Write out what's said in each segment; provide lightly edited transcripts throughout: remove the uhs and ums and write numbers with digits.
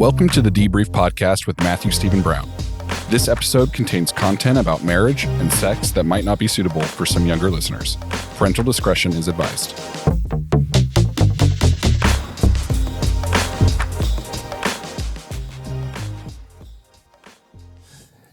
Welcome to the Debrief podcast with Matthew Stephen Brown. This episode contains content about marriage and sex that might not be suitable for some younger listeners. Parental discretion is advised.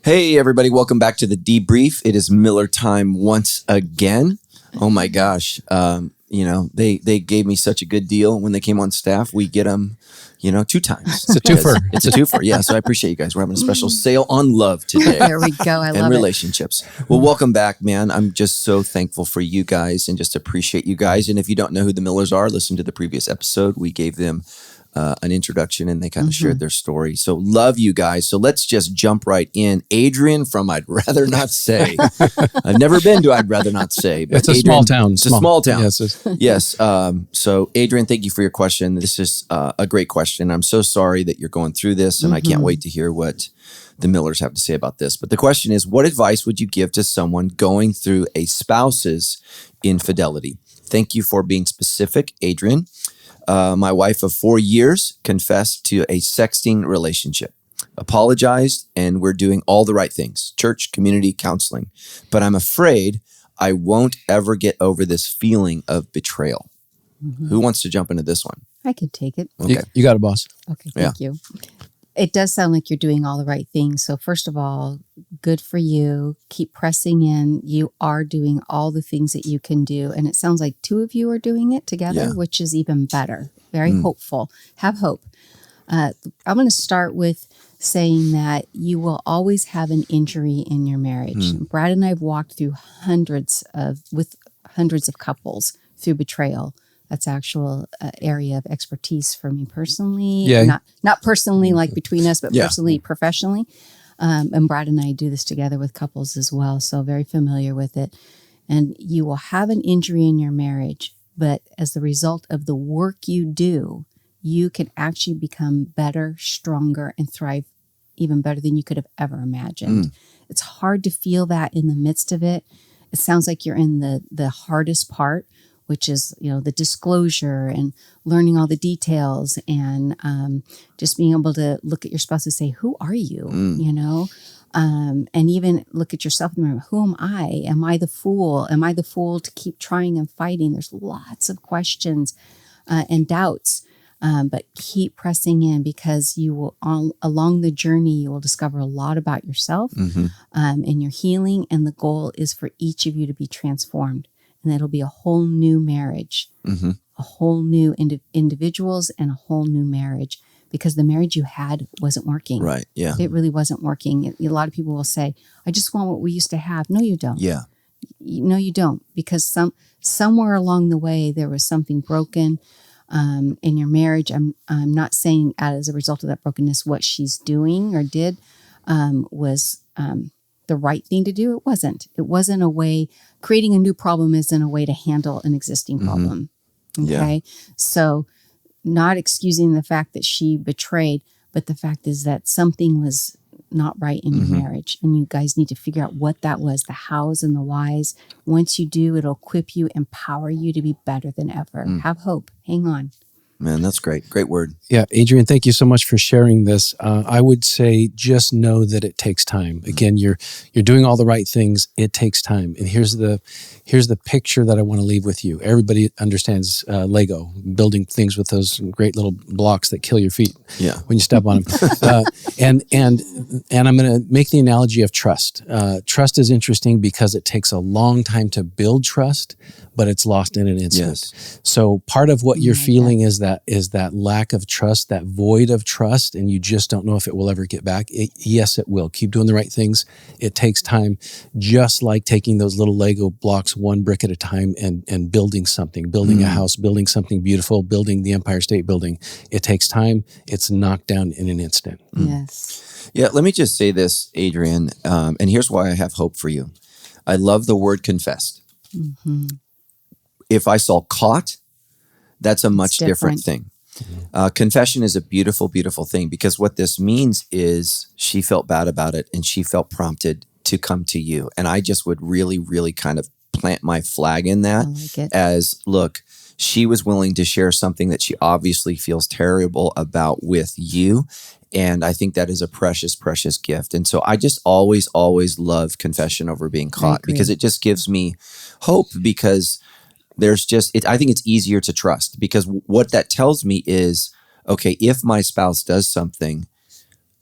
Hey everybody, welcome back to the Debrief. It is Miller time once again. Oh my gosh. They gave me such a good deal when they came on staff. We get them, 2 times. It's a twofer. It's a twofer. Yeah. So I appreciate you guys. We're having a special sale on love today. There we go. I love and relationships. Well, welcome back, man. I'm just so thankful for you guys and just appreciate you guys. And if you don't know who the Millers are, listen to the previous episode. We gave them an introduction and they kind of shared their story. So love you guys. So let's just jump right in. Adrian from I'd Rather Not Say. I've never been to I'd Rather Not Say. But it's a Adrian, small town. It's a small town. Yes. So Adrian, thank you for your question. This is a great question. I'm so sorry that you're going through this and I can't wait to hear what the Millers have to say about this. But the question is, what advice would you give to someone going through a spouse's infidelity? Thank you for being specific, Adrian. My wife of 4 years confessed to a sexting relationship, apologized, and we're doing all the right things, church, community, counseling. But I'm afraid I won't ever get over this feeling of betrayal. Who wants to jump into this one? I can take it. Okay. You got it, boss. Okay, thank you. It does sound like you're doing all the right things. So first of all, good for you. Keep pressing in. You are doing all the things that you can do. And it sounds like 2 of you are doing it together, which is even better. Very hopeful. Have hope. I'm going to start with saying that you will always have an injury in your marriage. Brad and I have walked through hundreds of couples through betrayal. That's actual area of expertise for me personally. Yeah. Not personally like between us, but personally, professionally. And Brad and I do this together with couples as well. So very familiar with it. And you will have an injury in your marriage, but as the result of the work you do, you can actually become better, stronger, and thrive even better than you could have ever imagined. It's hard to feel that in the midst of it. It sounds like you're in the hardest part, which is, the disclosure and learning all the details and just being able to look at your spouse and say, who are you, and even look at yourself and remember, who am I? Am I the fool? Am I the fool to keep trying and fighting? There's lots of questions and doubts, but keep pressing in because you will, along the journey, you will discover a lot about yourself and your healing. And the goal is for each of you to be transformed. And it'll be a whole new marriage, a whole new individuals and a whole new marriage because the marriage you had wasn't working. Right. Yeah. It really wasn't working. A lot of people will say, I just want what we used to have. No, you don't. Yeah. No, you don't. Because somewhere along the way, there was something broken in your marriage. I'm not saying as a result of that brokenness, what she's doing or did was the right thing to do. It wasn't. It wasn't a way. Creating a new problem isn't a way to handle an existing problem. Okay. So not excusing the fact that she betrayed, but the fact is that something was not right in your marriage. And you guys need to figure out what that was, the hows and the whys. Once you do, it'll equip you, empower you to be better than ever. Have hope. Hang on. Man, that's great. Great word. Yeah, Adrian, thank you so much for sharing this. I would say just know that it takes time. Again, you're doing all the right things. It takes time. And here's the picture that I want to leave with you. Everybody understands Lego, building things with those great little blocks that kill your feet when you step on them. And I'm going to make the analogy of trust. Trust is interesting because it takes a long time to build trust, but it's lost in an instant. Yes. So part of what you're feeling is that lack of trust, that void of trust, and you just don't know if it will ever get back. Yes, it will. Keep doing the right things. It takes time, just like taking those little Lego blocks one brick at a time and building something, building a house, building something beautiful, building the Empire State Building. It takes time. It's knocked down in an instant. Yes. Yeah, let me just say this, Adrian, and here's why I have hope for you. I love the word confessed. If I saw caught, that's a much different thing. Confession is a beautiful, beautiful thing because what this means is she felt bad about it and she felt prompted to come to you. And I just would really, really kind of plant my flag in that I like it. as, look, she was willing to share something that she obviously feels terrible about with you. And I think that is a precious, precious gift. And so I just always, always love confession over being caught, because it just gives me hope, because I think it's easier to trust, because what that tells me is, okay, if my spouse does something,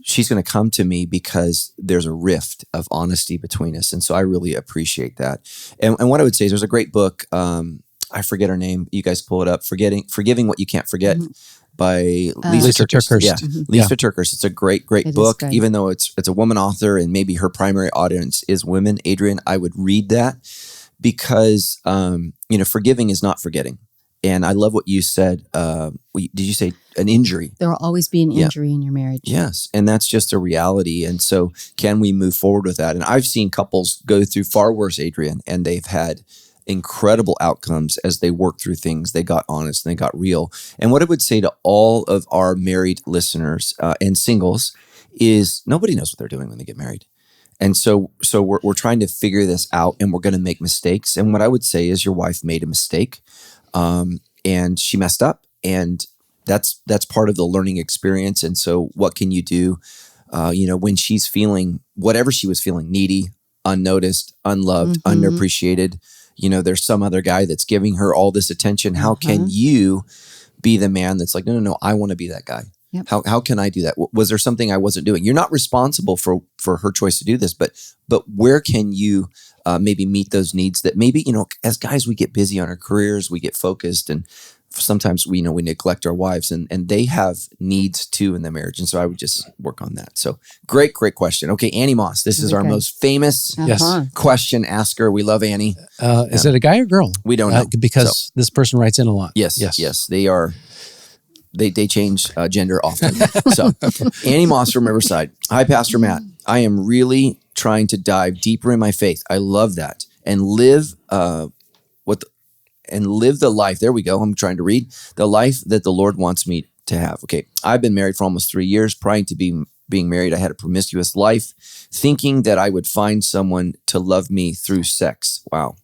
she's going to come to me because there's a rift of honesty between us. And so I really appreciate that. And what I would say is there's a great book. I forget her name. You guys pull it up. Forgiving What You Can't Forget by Lisa TerKeurst. Yeah, Lisa TerKeurst. It's a great book. Even though it's a woman author and maybe her primary audience is women, Adrian, I would read that, because forgiving is not forgetting. And I love what you said. Did you say an injury? There will always be an injury in your marriage. Yes. And that's just a reality. And so can we move forward with that? And I've seen couples go through far worse, Adrian, and they've had incredible outcomes as they work through things. They got honest and they got real. And what I would say to all of our married listeners and singles is nobody knows what they're doing when they get married. And so we're trying to figure this out, and we're going to make mistakes. And what I would say is your wife made a mistake. And she messed up, and that's part of the learning experience. And so what can you do, when she's feeling whatever she was feeling, needy, unnoticed, unloved, underappreciated, there's some other guy that's giving her all this attention. How can you be the man that's like, no, I want to be that guy. Yep. How can I do that? Was there something I wasn't doing? You're not responsible for her choice to do this, but where can you maybe meet those needs that maybe, as guys, we get busy on our careers, we get focused, and sometimes we neglect our wives, and they have needs too in the marriage. And so I would just work on that. So great question. Okay, Annie Moss, this is our most famous question asker. We love Annie. Is it a guy or girl? We don't know. Because this person writes in a lot. Yes. They are. They change gender often. So Annie Moss from Riverside. Hi, Pastor Matt. I am really trying to dive deeper in my faith. I love that. And live the life. There we go. I'm trying to read the life that the Lord wants me to have. Okay. I've been married for almost 3 years. Prior to being married, I had a promiscuous life, thinking that I would find someone to love me through sex. Wow.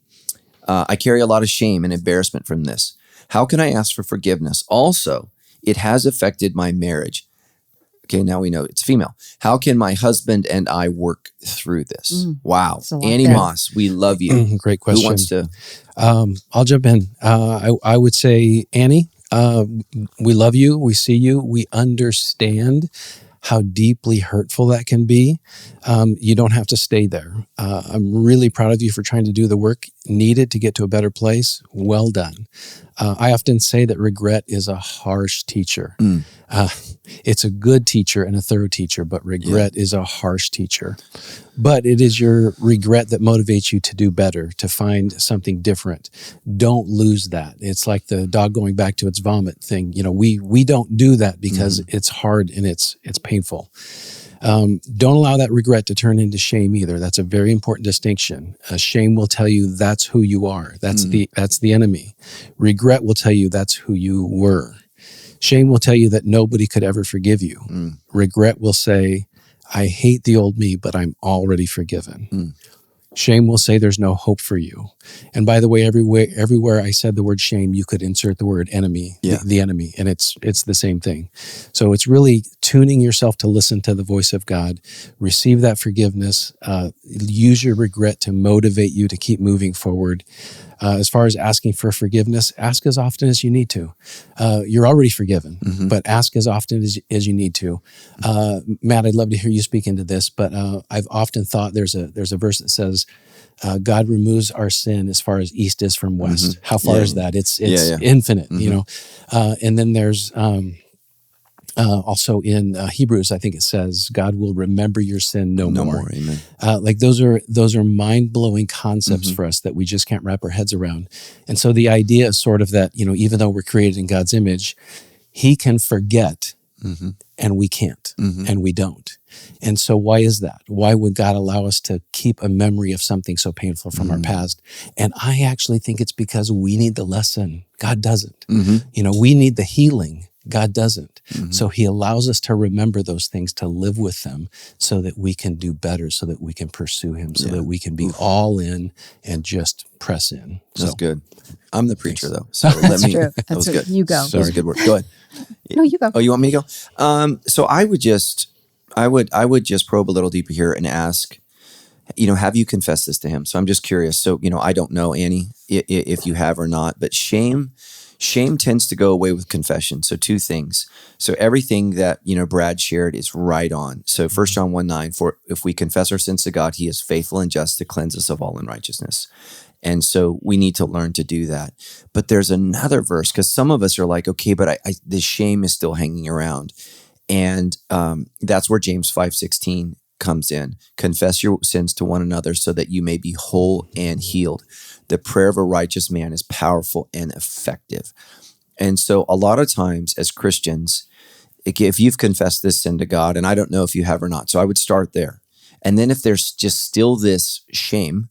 I carry a lot of shame and embarrassment from this. How can I ask for forgiveness? Also, it has affected my marriage. Okay, now we know it's female. How can my husband and I work through this? Wow. Annie Moss, we love you. Great question. Who wants to? I'll jump in. I would say, Annie, we love you. We see you. We understand how deeply hurtful that can be. You don't have to stay there. I'm really proud of you for trying to do the work needed to get to a better place. Well done. I often say that regret is a harsh teacher. It's a good teacher and a thorough teacher, but regret is a harsh teacher. But it is your regret that motivates you to do better, to find something different. Don't lose that. It's like the dog going back to its vomit thing. We don't do that because it's hard and it's painful. Don't allow that regret to turn into shame either. That's a very important distinction. Shame will tell you that's who you are. That's the enemy. Regret will tell you that's who you were. Shame will tell you that nobody could ever forgive you. Regret will say, I hate the old me, but I'm already forgiven. Shame will say there's no hope for you. And by the way, everywhere I said the word shame, you could insert the word enemy, the enemy, and it's the same thing. So it's really tuning yourself to listen to the voice of God, receive that forgiveness, use your regret to motivate you to keep moving forward. As far as asking for forgiveness, ask as often as you need to. You're already forgiven, but ask as often as you need to. Matt, I'd love to hear you speak into this, but I've often thought there's a verse that says, God removes our sin as far as east is from west. How far is that? It's infinite, and then there's also in Hebrews, I think it says, God will remember your sin no more. Amen. Like those are mind-blowing concepts for us that we just can't wrap our heads around. And so the idea is sort of that, even though we're created in God's image, he can forget and we can't, and we don't. And so why is that? Why would God allow us to keep a memory of something so painful from our past? And I actually think it's because we need the lesson. God doesn't. We need the healing. God doesn't. So he allows us to remember those things, to live with them so that we can do better, so that we can pursue him, so that we can be all in and just press in. That's good. I'm the preacher though. So That's true. That was good. You go. That was a good word. Go ahead. No, you go. Oh, you want me to go? So I would just probe a little deeper here and ask, have you confessed this to him? So I'm just curious. So, I don't know, Annie, if you have or not, but shame tends to go away with confession. So two things. So everything that, Brad shared is right on. So 1 John 1:9, for if we confess our sins to God, he is faithful and just to cleanse us of all unrighteousness. And so we need to learn to do that. But there's another verse, because some of us are like, okay, but the shame is still hanging around. And that's where James 5:16 comes in. Confess your sins to one another so that you may be whole and healed. The prayer of a righteous man is powerful and effective. And so a lot of times as Christians, if you've confessed this sin to God, and I don't know if you have or not, so I would start there. And then if there's just still this shame,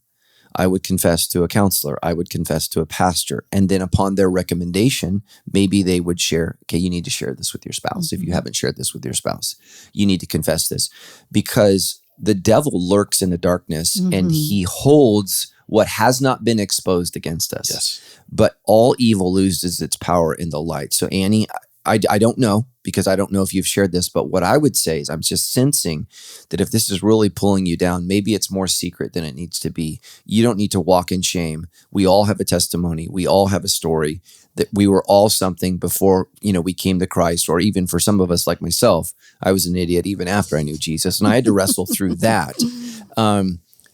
I would confess to a counselor. I would confess to a pastor. And then upon their recommendation, maybe they would share, okay, you need to share this with your spouse. If you haven't shared this with your spouse, you need to confess this, because the devil lurks in the darkness and he holds what has not been exposed against us. Yes. But all evil loses its power in the light. So Annie, I don't know, because I don't know if you've shared this, but what I would say is I'm just sensing that if this is really pulling you down, maybe it's more secret than it needs to be. You don't need to walk in shame. We all have a testimony. We all have a story that we were all something before, we came to Christ, or even for some of us like myself, I was an idiot even after I knew Jesus, and I had to wrestle through that.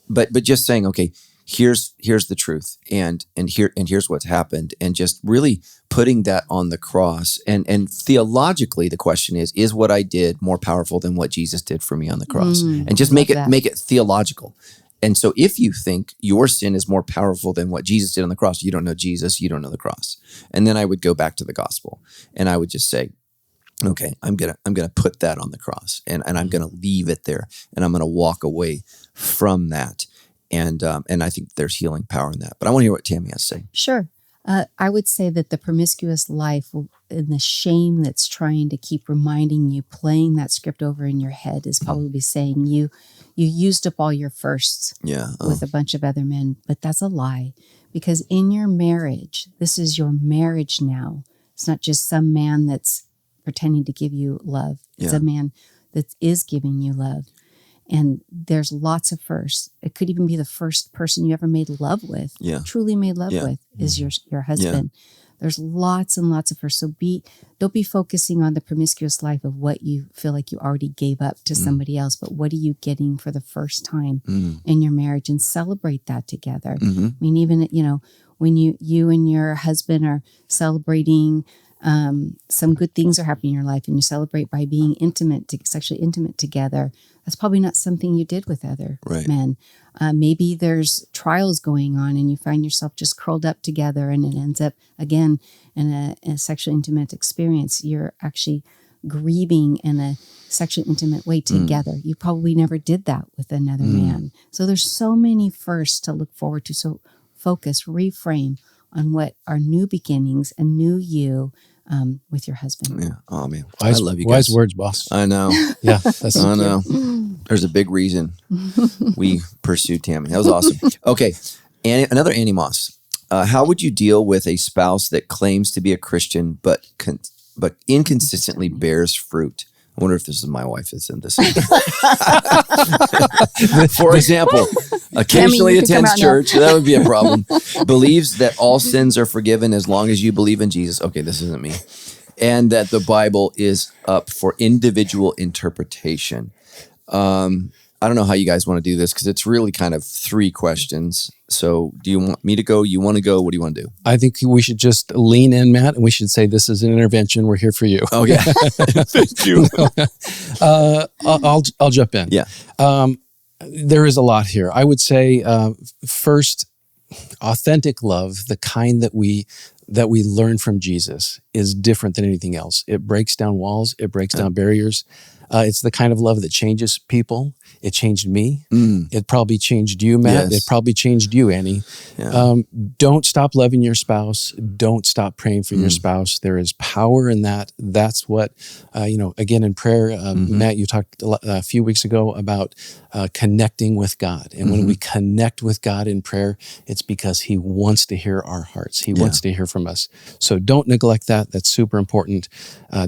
But just saying, okay, here's the truth, and here's what's happened, and just really putting that on the cross. And theologically, the question is what I did more powerful than what Jesus did for me on the cross? And just make it theological. And so if you think your sin is more powerful than what Jesus did on the cross, you don't know Jesus, you don't know the cross. And then I would go back to the gospel, and I would just say, okay, I'm gonna put that on the cross, and I'm gonna leave it there, and I'm gonna walk away from that. And I think there's healing power in that. But I want to hear what Tammy has to say. Sure. I would say that the promiscuous life and the shame that's trying to keep reminding you, playing that script over in your head, is probably saying you used up all your firsts with a bunch of other men. But that's a lie, because in your marriage, this is your marriage now. It's not just some man that's pretending to give you love. It's a man that is giving you love. And there's lots of firsts. It could even be the first person you ever made love with, truly made love with, is your husband. There's lots and lots of firsts. So don't be focusing on the promiscuous life of what you feel like you already gave up to somebody else, but what are you getting for the first time in your marriage, and celebrate that together. I mean, even, when you and your husband are celebrating some good things are happening in your life, and you celebrate by being sexually intimate together. That's probably not something you did with other men. Maybe there's trials going on, and you find yourself just curled up together, and it ends up, again, in a sexually intimate experience. You're actually grieving in a sexually intimate way together. You probably never did that with another man. So there's so many firsts to look forward to. So focus, reframe on what are new beginnings, a new you with your husband. Yeah. Oh man, I love you guys. Wise words, boss. I know. Yeah, that's I know. There's a big reason we pursued Tammy. That was awesome. Okay, another Annie Moss. How would you deal with a spouse that claims to be a Christian but inconsistently bears fruit? I wonder if this is my wife that's in this. For example, occasionally attends church. That would be a problem. Believes that all sins are forgiven as long as you believe in Jesus. Okay, this isn't me. And that the Bible is up for individual interpretation. I don't know how you guys want to do this, because it's really kind of 3 questions. So do you want me to go? You want to go? What do you want to do? I think we should just lean in, Matt, and we should say this is an intervention. We're here for you. Oh, yeah. Thank you. I'll jump in. Yeah. There is a lot here. I would say, first, authentic love, the kind that we learn from Jesus, is different than anything else. It breaks down walls. It breaks down barriers. It's the kind of love that changes people. It changed me. It probably changed you, Matt. Yes. It probably changed you, Annie. Yeah. Don't stop loving your spouse. Don't stop praying for your spouse. There is power in that. That's what, again, in prayer, Matt, you talked a few weeks ago about connecting with God. And when we connect with God in prayer, it's because he wants to hear our hearts. He wants to hear from us. So don't neglect that. That's super important.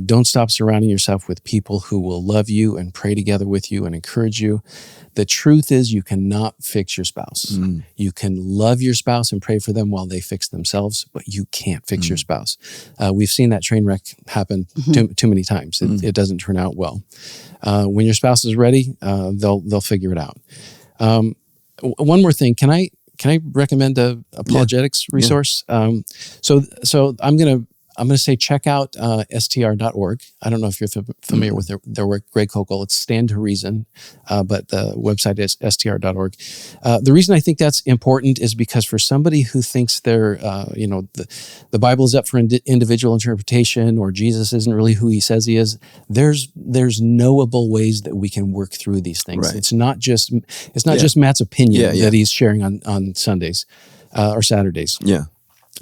Don't stop surrounding yourself with people who will love you and pray together with you and encourage you. The truth is you cannot fix your spouse. You can love your spouse and pray for them while they fix themselves, but you can't fix your spouse. We've seen that train wreck happen too many times. It doesn't turn out well. When your spouse is ready, they'll figure it out. One more thing, can I recommend a apologetics resource? So I'm gonna say check out str.org. I don't know if you're familiar with their work. Greg Kokel, it's Stand to Reason, but the website is str.org. The reason I think that's important is because for somebody who thinks the Bible is up for individual interpretation, or Jesus isn't really who he says he is, there's knowable ways that we can work through these things. Right. It's not just Matt's opinion that he's sharing on Sundays or Saturdays. Yeah.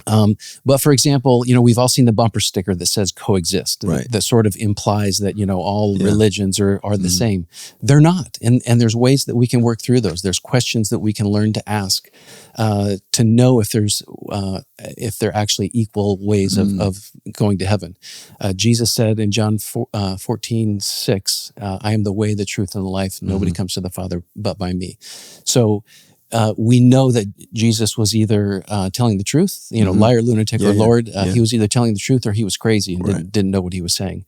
But for example, we've all seen the bumper sticker that says coexist, Right. that sort of implies that, all religions are the same. They're not. And there's ways that we can work through those. There's questions that we can learn to ask, to know if they're actually equal ways of going to heaven. Jesus said in John 14:6, I am the way, the truth, and the life. Nobody comes to the Father but by me. So, we know that Jesus was either telling the truth, liar, lunatic, or Lord. He was either telling the truth or he was crazy and didn't know what he was saying.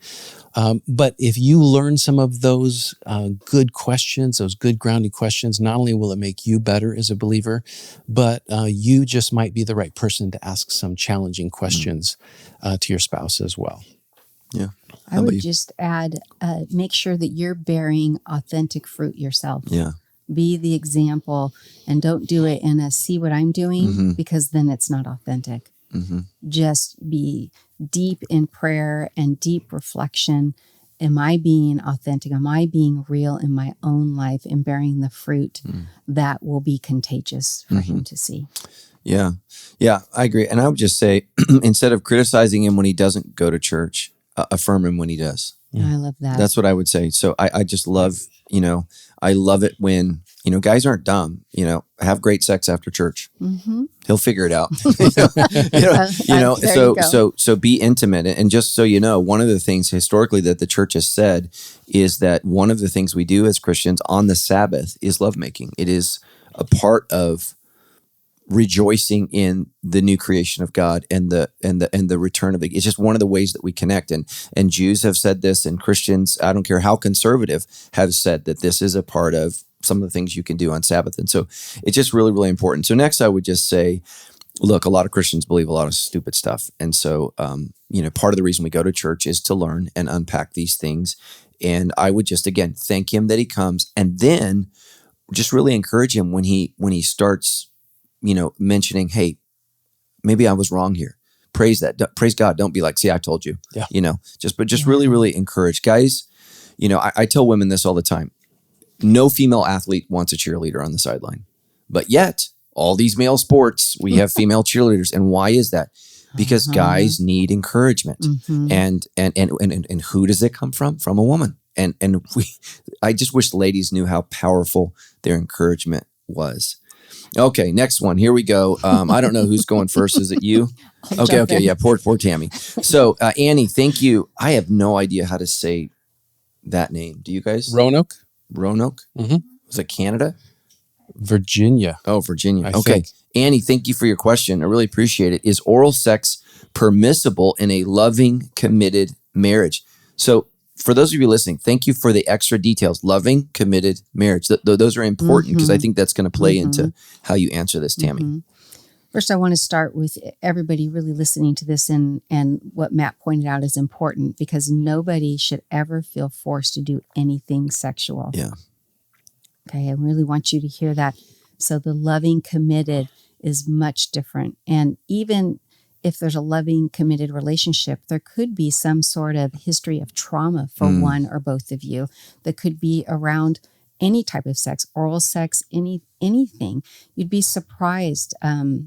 But if you learn some of those good questions, those good grounding questions, not only will it make you better as a believer, but you just might be the right person to ask some challenging questions to your spouse as well. Yeah. I would just add, make sure that you're bearing authentic fruit yourself. Yeah. Be the example, and don't do it in a see what I'm doing, because then it's not authentic. Just be deep in prayer and deep reflection. Am I being authentic? Am I being real in my own life and bearing the fruit that will be contagious for him to see? Yeah. Yeah, I agree. And I would just say, instead of criticizing him when he doesn't go to church, affirm him when he does. I love that. That's what I would say. So I just love, I love it when, guys aren't dumb, have great sex after church. He'll figure it out. So be intimate. And just so you know, one of the things historically that the church has said is that one of the things we do as Christians on the Sabbath is lovemaking. It is a part of rejoicing in the new creation of God and the return of it. It's just one of the ways that we connect. And Jews have said this, and Christians, I don't care how conservative, have said that this is a part of some of the things you can do on Sabbath. And so it's just really, really important. So next I would just say, look, a lot of Christians believe a lot of stupid stuff. And so, part of the reason we go to church is to learn and unpack these things. And I would just, again, thank him that he comes, and then just really encourage him when he starts mentioning, hey, maybe I was wrong here. Praise God. Don't be like, see, I told you. Yeah. Just really, really encourage guys. I tell women this all the time. No female athlete wants a cheerleader on the sideline, but yet all these male sports, we have female cheerleaders. And why is that? Because guys need encouragement. And who does it come from? From a woman. And I just wish ladies knew how powerful their encouragement was. Okay, next one. Here we go. I don't know who's going first. Is it you? Okay. Yeah, poor Tammy. So, Annie, thank you. I have no idea how to say that name. Do you guys? Roanoke? Was it Canada? Virginia. Oh, Virginia. I Okay. think. Annie, thank you for your question. I really appreciate it. Is oral sex permissible in a loving, committed marriage? So, for those of you listening, thank you for the extra details. Loving, committed marriage. Those are important because I think that's going to play into how you answer this, Tammy. First, I want to start with everybody really listening to this, and what Matt pointed out is important, because nobody should ever feel forced to do anything sexual. Yeah. Okay, I really want you to hear that. So the loving, committed is much different. And even if there's a loving, committed relationship, there could be some sort of history of trauma for one or both of you that could be around any type of sex, oral sex, anything. You'd be surprised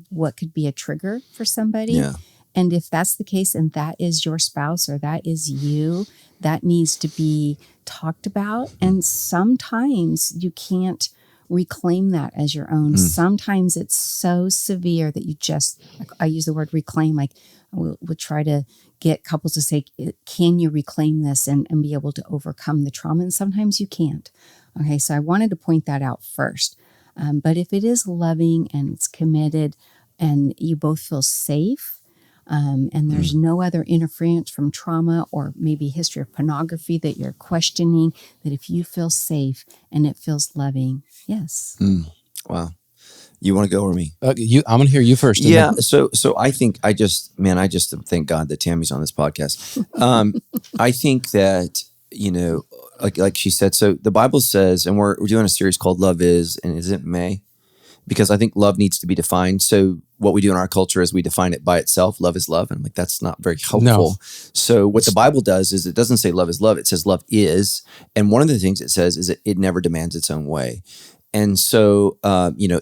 what could be a trigger for somebody. Yeah. And if that's the case and that is your spouse or that is you, that needs to be talked about. And sometimes you can't reclaim that as your own. Sometimes it's so severe that you just, I use the word reclaim, like we'll try to get couples to say, can you reclaim this and be able to overcome the trauma? And sometimes you can't. Okay, so I wanted to point that out first. But if it is loving and it's committed and you both feel safe, and there's no other interference from trauma or maybe history of pornography that you're questioning, that if you feel safe and it feels loving, yes. Wow. You want to go or me? I'm going to hear you first. Yeah. So I think I just thank God that Tammy's on this podcast. I think that, like she said, so the Bible says, and we're doing a series called Love Is, and is it May? Because I think love needs to be defined. So what we do in our culture is we define it by itself. Love is love. And I'm like, that's not very helpful. No. So what the Bible does is it doesn't say love is love. It says love is. And one of the things it says is that it never demands its own way. And so,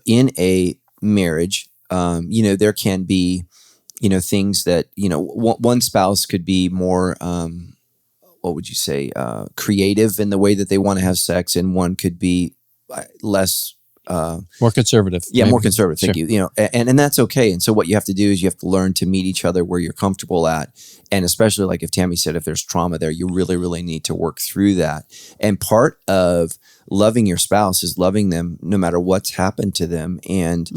in a marriage, there can be, things that, one spouse could be more, what would you say, creative in the way that they want to have sex. And one could be less, more conservative. Yeah, maybe. more conservative. Thank Sure. you. And that's okay. And so what you have to do is you have to learn to meet each other where you're comfortable at. And especially like if Tammy said, if there's trauma there, you really, really need to work through that. And part of loving your spouse is loving them no matter what's happened to them. And,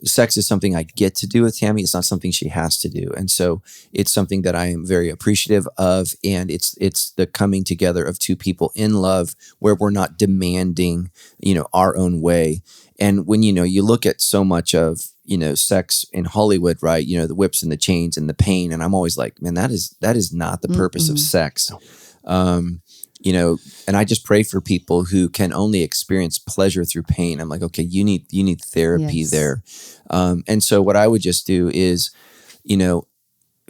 sex is something I get to do with Tammy. It's not something she has to do. And so it's something that I am very appreciative of. And it's the coming together of two people in love where we're not demanding, our own way. And when, you look at so much of, sex in Hollywood, right? The whips and the chains and the pain. And I'm always like, man, that is not the purpose of sex. And I just pray for people who can only experience pleasure through pain. I'm like, okay, you need therapy there. And so what I would just do is,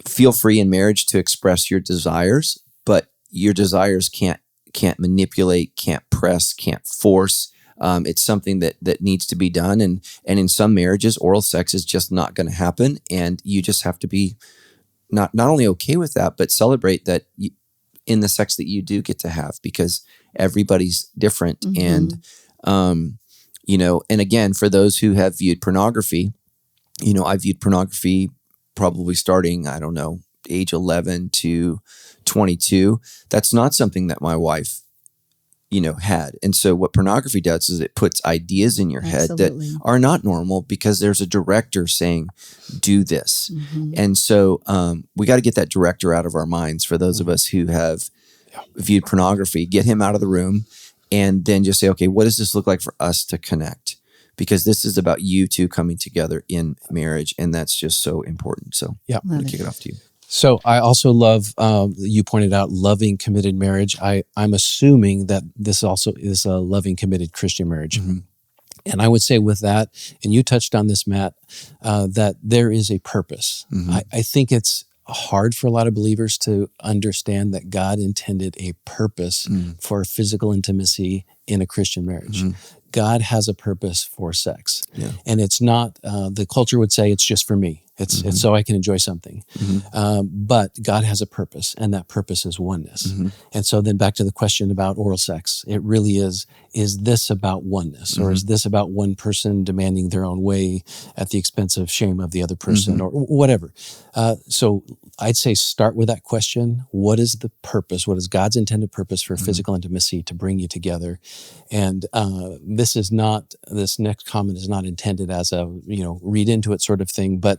feel free in marriage to express your desires, but your desires can't manipulate, can't press, can't force. It's something that needs to be done. And in some marriages, oral sex is just not going to happen. And you just have to be not only okay with that, but celebrate that in the sex that you do get to have, because everybody's different. And, and again, for those who have viewed pornography, I viewed pornography probably starting, I don't know, age 11 to 22. That's not something that my wife, had. And so what pornography does is it puts ideas in your head that are not normal because there's a director saying, do this. And so we got to get that director out of our minds. For those of us who have viewed pornography, get him out of the room and then just say, okay, what does this look like for us to connect? Because this is about you two coming together in marriage. And that's just so important. So I'm going to kick it off to you. So I also love, you pointed out loving, committed marriage. I'm assuming that this also is a loving, committed Christian marriage. And I would say with that, and you touched on this, Matt, that there is a purpose. I think it's hard for a lot of believers to understand that God intended a purpose for physical intimacy in a Christian marriage. God has a purpose for sex. And it's not, the culture would say it's just for me. It's so I can enjoy something. But God has a purpose, and that purpose is oneness. And so then back to the question about oral sex, it really is this about oneness, or is this about one person demanding their own way at the expense of shame of the other person, or whatever? So I'd say start with that question. What is the purpose? What is God's intended purpose for physical intimacy to bring you together? And this next comment is not intended as a, read into it sort of thing, but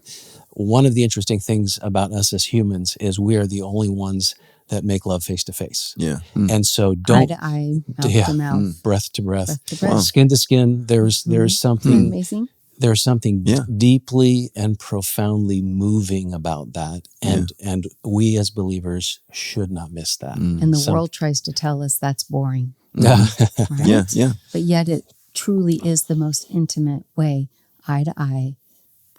one of the interesting things about us as humans is we are the only ones that make love face to face. And so don't eye to eye, mouth to mouth, breath to breath, Wow. skin to skin. There's something amazing. There's something deeply and profoundly moving about that. And we as believers should not miss that. And the world tries to tell us that's boring. Right? But yet it truly is the most intimate way, eye to eye,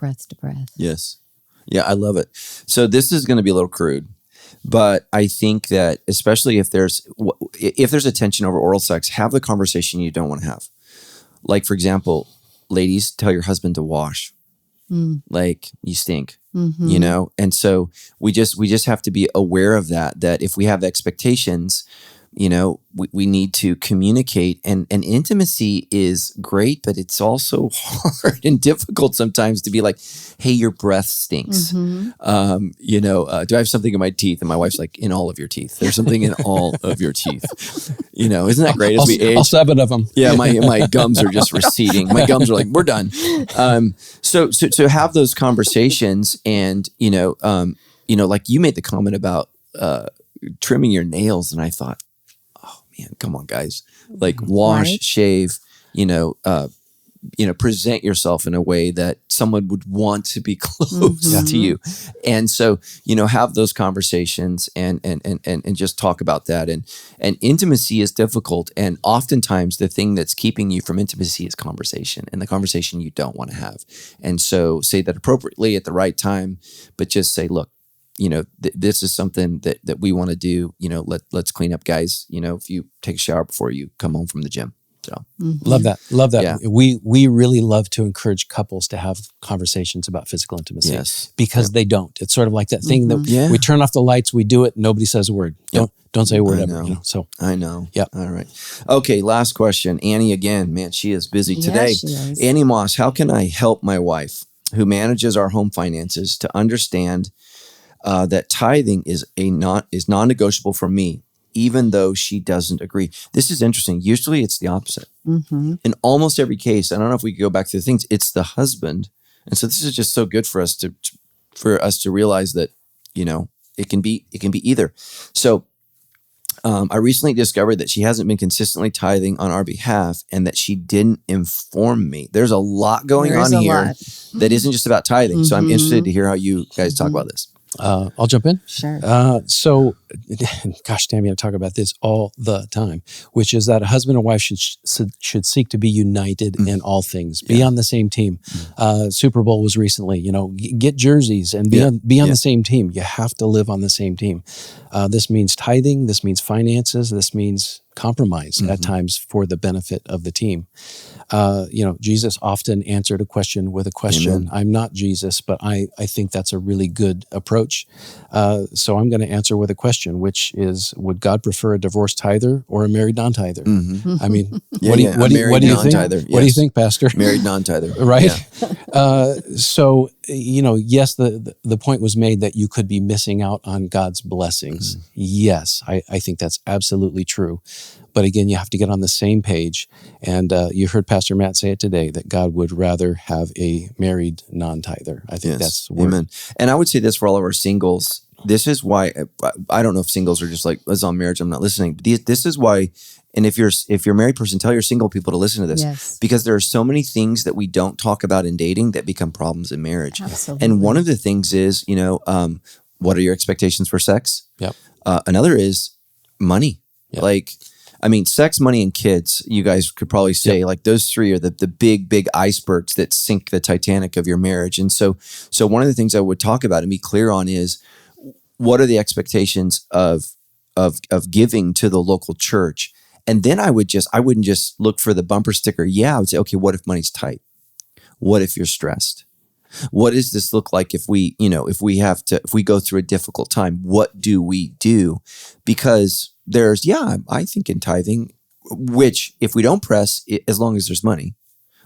breath to breath. Yes. Yeah, I love it. So this is going to be a little crude, but I think that especially if there's a tension over oral sex, have the conversation you don't want to have. Like, for example, ladies, tell your husband to wash. Like, you stink, you know? And so we just have to be aware of that if we have expectations, you know, we need to communicate, and intimacy is great, but it's also hard and difficult sometimes to be like, hey, your breath stinks. You know, do I have something in my teeth? And my wife's like, in all of your teeth. There's something in all of your teeth. You know, isn't that great as we age? All 7 of them. Yeah, my gums are just receding. My gums are like, we're done. So have those conversations, and you know, like you made the comment about trimming your nails, and I thought, man, come on, guys! Like, wash, right. shave. You know, present yourself in a way that someone would want to be close to you, and so have those conversations and just talk about that. And intimacy is difficult, and oftentimes the thing that's keeping you from intimacy is conversation, and the conversation you don't want to have. And so say that appropriately at the right time, but just say, look, this is something that we want to do. Let's clean up, guys. If you take a shower before you come home from the gym. So love that. Yeah. We really love to encourage couples to have conversations about physical intimacy. Yes. Because they don't. It's sort of like that thing that we turn off the lights, we do it, nobody says a word. Don't say a word ever. So I know. Yeah. All right. Okay. Last question. Annie again. Man, she is busy today. She is. Annie Moss, how can I help my wife who manages our home finances to understand that tithing is non-negotiable for me, even though she doesn't agree? This is interesting. Usually it's the opposite. In almost every case, I don't know if we could go back to the things, it's the husband. And so this is just so good for us to realize that, it can be either. So I recently discovered that she hasn't been consistently tithing on our behalf, and that she didn't inform me. There's a lot going on here that isn't just about tithing. So I'm interested to hear how you guys talk about this. I'll jump in. Sure. So, gosh, Tammy, I talk about this all the time, which is that a husband and wife should seek to be united in all things, be on the same team. Super Bowl was recently, get jerseys and be on the same team. You have to live on the same team. This means tithing. This means finances. This means compromise at times for the benefit of the team. Jesus often answered a question with a question. Amen. I'm not Jesus, but I think that's a really good approach. So I'm going to answer with a question, which is, would God prefer a divorced tither or a married non-tither? I mean, what do you think? What do you think, Pastor? Married non-tither. Right? Yeah. So, yes, the point was made that you could be missing out on God's blessings. Yes, I think that's absolutely true. But again, you have to get on the same page. And you heard Pastor Matt say it today, that God would rather have a married non-tither. I think that's the word. Amen. And I would say this for all of our singles. This is why, I don't know if singles are just like, it's on marriage, I'm not listening. But this is why, and if you're a married person, tell your single people to listen to this. Because there are so many things that we don't talk about in dating that become problems in marriage. Absolutely. And one of the things is, what are your expectations for sex? Yep. Another is money. Yep. Like, sex, money, and kids, you guys could probably say like those three are the big icebergs that sink the Titanic of your marriage. And so one of the things I would talk about and be clear on is, what are the expectations of giving to the local church? And then I wouldn't just look for the bumper sticker. I would say, okay, what if money's tight? What if you're stressed? What does this look like if we go through a difficult time? What do we do? Because there's, I think in tithing, which if we don't press, as long as there's money.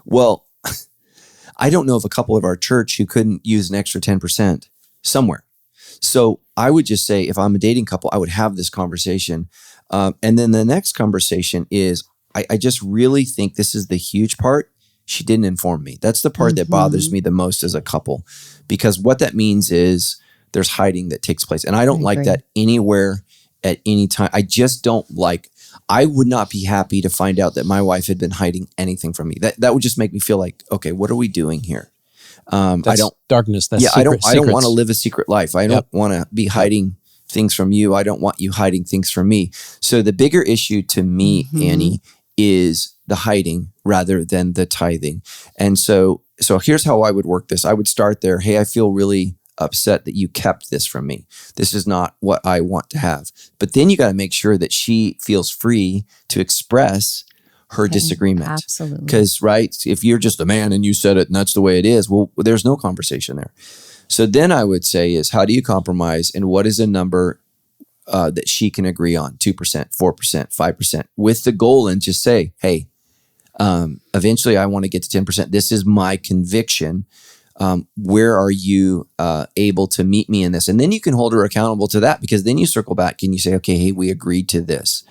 Well, I don't know of a couple of our church who couldn't use an extra 10% somewhere. So I would just say, if I'm a dating couple, I would have this conversation. And then the next conversation is, I just really think this is the huge part. She didn't inform me. That's the part that bothers me the most as a couple, because what that means is there's hiding that takes place. And I don't like that anywhere at any time. I would not be happy to find out that my wife had been hiding anything from me. That would just make me feel like, okay, what are we doing here? That's darkness. That's I don't want to live a secret life. I don't want to be hiding things from you. I don't want you hiding things from me. So the bigger issue to me, Annie, is the hiding rather than the tithing. And so So here's how I would work this. I would start there. Hey, I feel really upset that you kept this from me. This is not what I want to have. But then you got to make sure that she feels free to express her disagreement. Absolutely. Because, right, if you're just a man and you said it and that's the way it is, well, there's no conversation there. So then I would say is, how do you compromise, and what is a number that she can agree on? 2%, 4%, 5%, with the goal, and just say, hey, eventually I want to get to 10%. This is my conviction. Where are you able to meet me in this? And then you can hold her accountable to that, because then you circle back and you say, okay, hey, we agreed to this.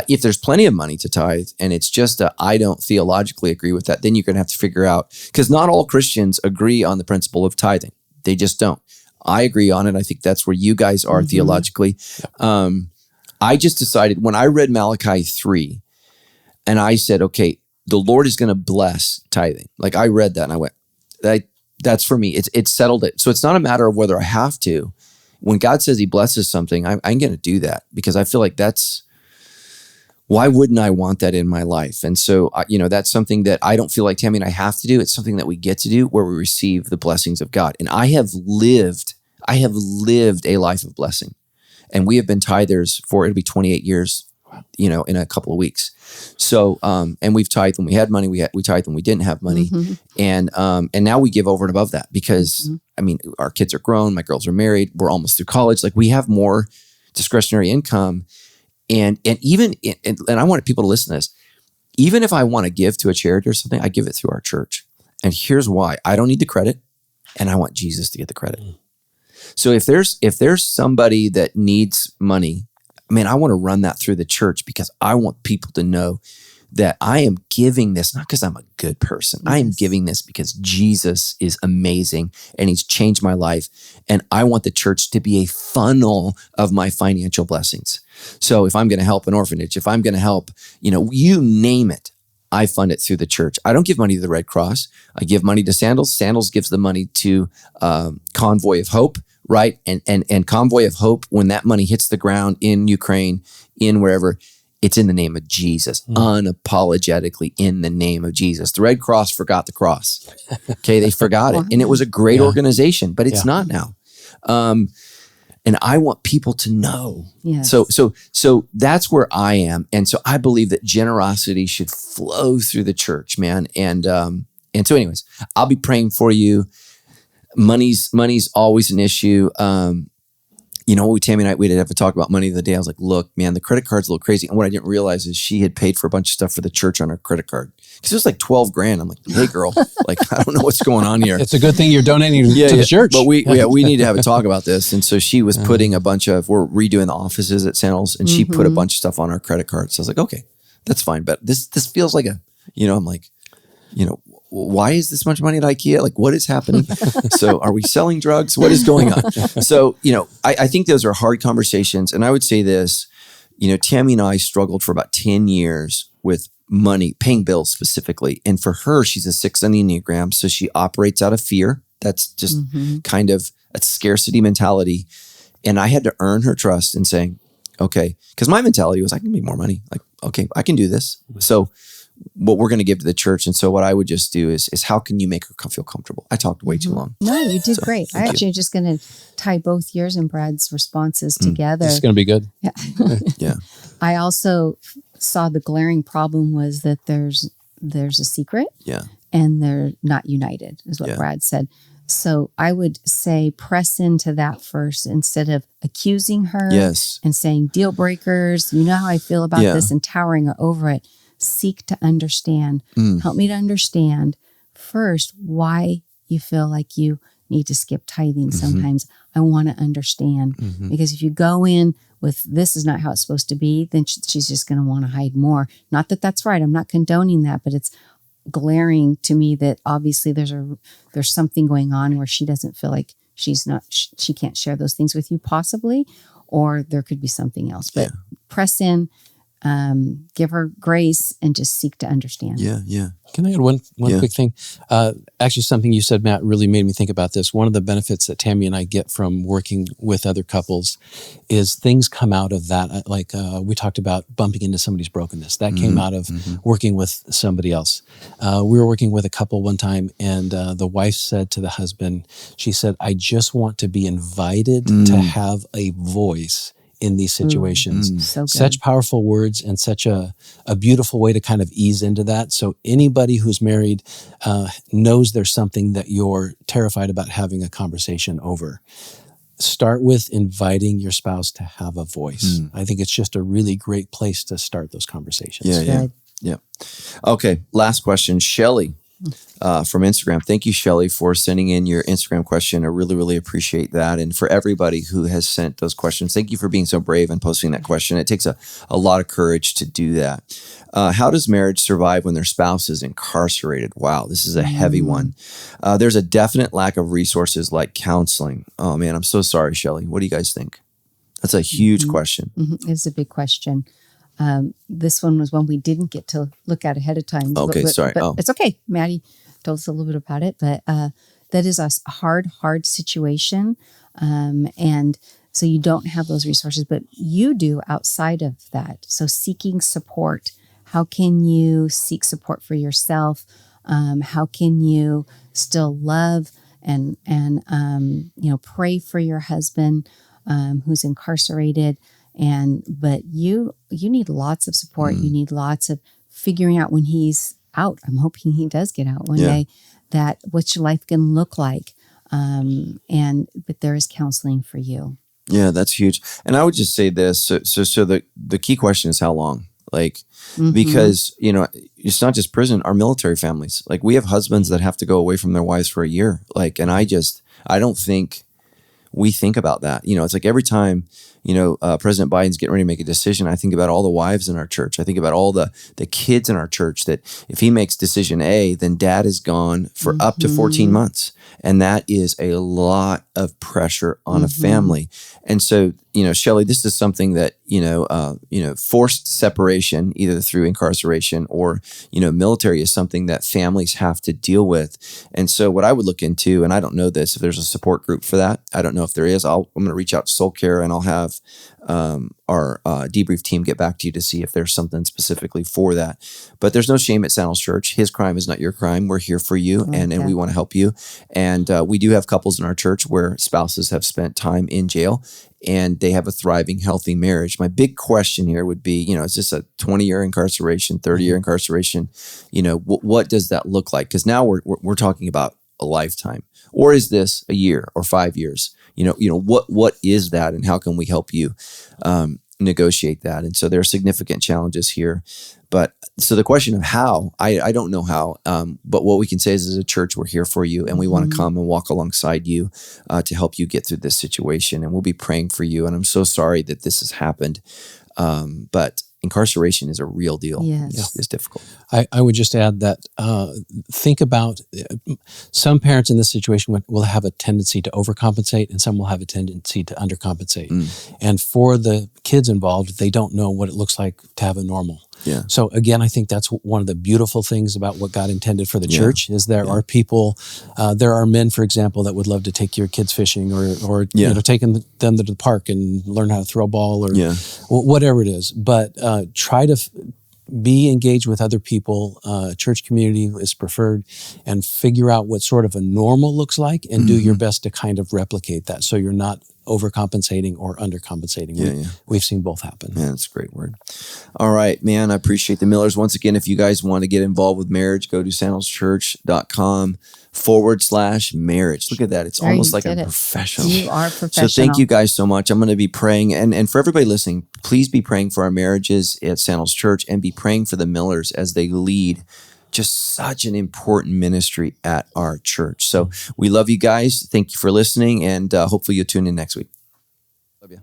If there's plenty of money to tithe and it's just I don't theologically agree with that, then you're going to have to figure out, because not all Christians agree on the principle of tithing. They just don't. I agree on it. I think that's where you guys are theologically. I just decided when I read Malachi 3 and I said, okay, the Lord is going to bless tithing. Like, I read that and I went, that's for me. It's settled it. So it's not a matter of whether I have to. When God says he blesses something, I'm going to do that, because I feel like why wouldn't I want that in my life? And so, that's something that I don't feel like Tami and I have to do. It's something that we get to do, where we receive the blessings of God. And I have lived a life of blessing. And we have been tithers it'll be 28 years, in a couple of weeks. So, and we've tithed when we had money, we tithed when we didn't have money. And now we give over and above that, because our kids are grown, my girls are married, we're almost through college. Like, we have more discretionary income. And I want people to listen to this. Even if I want to give to a charity or something, I give it through our church. And here's why. I don't need the credit, and I want Jesus to get the credit. So if there's somebody that needs money, I want to run that through the church, because I want people to know that I am giving this not because I'm a good person. Yes. I am giving this because Jesus is amazing and he's changed my life. And I want the church to be a funnel of my financial blessings. So if I'm going to help an orphanage, if I'm going to help, you name it, I fund it through the church. I don't give money to the Red Cross. I give money to Sandals. Sandals gives the money to Convoy of Hope, right? And Convoy of Hope, when that money hits the ground in Ukraine, in wherever, it's in the name of Jesus, unapologetically in the name of Jesus. The Red Cross forgot the cross. Okay, they forgot it. And it was a great organization, but it's not now. And I want people to know. Yes. So that's where I am. And so I believe that generosity should flow through the church, man. And so anyways, I'll be praying for you. Money's always an issue. Tami and I, we did have to talk about money the other day. I was like, look, man, the credit card's a little crazy. And what I didn't realize is she had paid for a bunch of stuff for the church on her credit card. Because it was like $12,000. I'm like, hey girl, I don't know what's going on here. It's a good thing you're donating to the church. But we need to have a talk about this. And so she was putting we're redoing the offices at Sandals, and she put a bunch of stuff on our credit card. So I was like, okay, that's fine. But this feels like I'm like, why is this much money at IKEA? Like, what is happening? So are we selling drugs? What is going on? So, I think those are hard conversations. And I would say this, Tami and I struggled for about 10 years with money, paying bills specifically. And for her, she's a 6 on the Enneagram. So she operates out of fear. That's just kind of a scarcity mentality. And I had to earn her trust in saying, okay, because my mentality was, I can make more money. Like, okay, I can do this. So what we're going to give to the church. And so what I would just do is how can you make her feel comfortable? I talked way too long. No, you did great. I actually just going to tie both yours and Brad's responses together. It's going to be good. Yeah. Yeah. I also saw the glaring problem was that there's a secret. Yeah. And they're not united, is what Brad said. So I would say press into that first instead of accusing her and saying deal breakers. You know how I feel about this, and towering over it. Seek to understand. Help me to understand first why you feel like you need to skip tithing sometimes. I want to understand. Because if you go in with this is not how it's supposed to be, then she's just going to want to hide more. Not that that's right. I'm not condoning that, but it's glaring to me that obviously there's something going on where she doesn't feel like she can't share those things with you possibly, or there could be something else. But press in. give her grace and just seek to understand. Yeah. Can I add one quick thing? Actually, something you said, Matt, really made me think about this. One of the benefits that Tammy and I get from working with other couples is things come out of that. Like we talked about bumping into somebody's brokenness. That came out of working with somebody else. We were working with a couple one time, and the wife said to the husband, she said, I just want to be invited to have a voice in these situations. So good. Such powerful words and such a beautiful way to kind of ease into that. So anybody who's married knows there's something that you're terrified about having a conversation over. Start with inviting your spouse to have a voice. I think it's just a really great place to start those conversations. Yeah. Okay, last question. Shelly from Instagram. Thank you, Shelly, for sending in your Instagram question. I really, really appreciate that. And for everybody who has sent those questions, thank you for being so brave and posting that question. It takes a lot of courage to do that. How does marriage survive when their spouse is incarcerated? Wow, this is a heavy one. There's a definite lack of resources like counseling. Oh man, I'm so sorry, Shelly. What do you guys think? That's a huge question. It's a big question. This one was one we didn't get to look at ahead of time. Okay, sorry. But it's okay. Maddie told us a little bit about it, but that is a hard situation. And so you don't have those resources, but you do outside of that. So seeking support. How can you seek support for yourself? How can you still love and pray for your husband who's incarcerated? But you need lots of support. You need lots of figuring out when he's out. I'm hoping he does get out one day. That what's your life going to look like? But there is counseling for you. Yeah, that's huge. And I would just say this. So the key question is how long? Because it's not just prison. Our military families, we have husbands that have to go away from their wives for a year. And I don't think we think about that. It's like every time, President Biden's getting ready to make a decision, I think about all the wives in our church. I think about all the kids in our church that if he makes decision A, then dad is gone for up to 14 months. And that is a lot of pressure on a family. And so, Shelly, this is something that, forced separation, either through incarceration or, military, is something that families have to deal with. And so what I would look into, and I don't know this, if there's a support group for that, I don't know if there is. I'm going to reach out to Soul Care, and I'll have our Debrief team get back to you to see if there's something specifically for that. But there's no shame at Sandals Church. His crime is not your crime. We're here for you, and we want to help you. And we do have couples in our church where spouses have spent time in jail and they have a thriving, healthy marriage. My big question here would be, is this a 20-year incarceration, 30-year incarceration? What does that look like? Because now we're talking about a lifetime. Or is this a year or 5 years? What is that, and how can we help you negotiate that? And so there are significant challenges here. But so the question of how, I don't know how, but what we can say is, as a church, we're here for you, and we want to come and walk alongside you to help you get through this situation. And we'll be praying for you. And I'm so sorry that this has happened. But incarceration is a real deal. Yes. It's difficult. I would just add that think about some parents in this situation will have a tendency to overcompensate, and some will have a tendency to undercompensate. And for the kids involved, they don't know what it looks like to have a normal. Yeah. So again, I think that's one of the beautiful things about what God intended for the church is there are people, there are men, for example, that would love to take your kids fishing or taking them to the park and learn how to throw a ball or whatever it is. But try to be engaged with other people. Church community is preferred, and figure out what sort of a normal looks like, and do your best to kind of replicate that, so you're not overcompensating or undercompensating. We've seen both happen. Man, that's a great word. All right, man, I appreciate the Millers. Once again, if you guys want to get involved with marriage, go to sandalschurch.com/marriage. Look at that. It's almost like I'm professional. You are professional. So thank you guys so much. I'm going to be praying. And for everybody listening, please be praying for our marriages at Sandals Church, and be praying for the Millers as they lead just such an important ministry at our church. So we love you guys. Thank you for listening, and hopefully you'll tune in next week. Love you.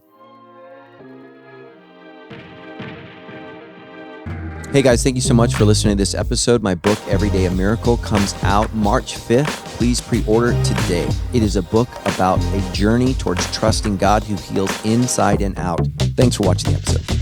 Hey guys, thank you so much for listening to this episode. My book, Every Day a Miracle, comes out March 5th. Please pre-order today. It is a book about a journey towards trusting God who heals inside and out. Thanks for watching the episode.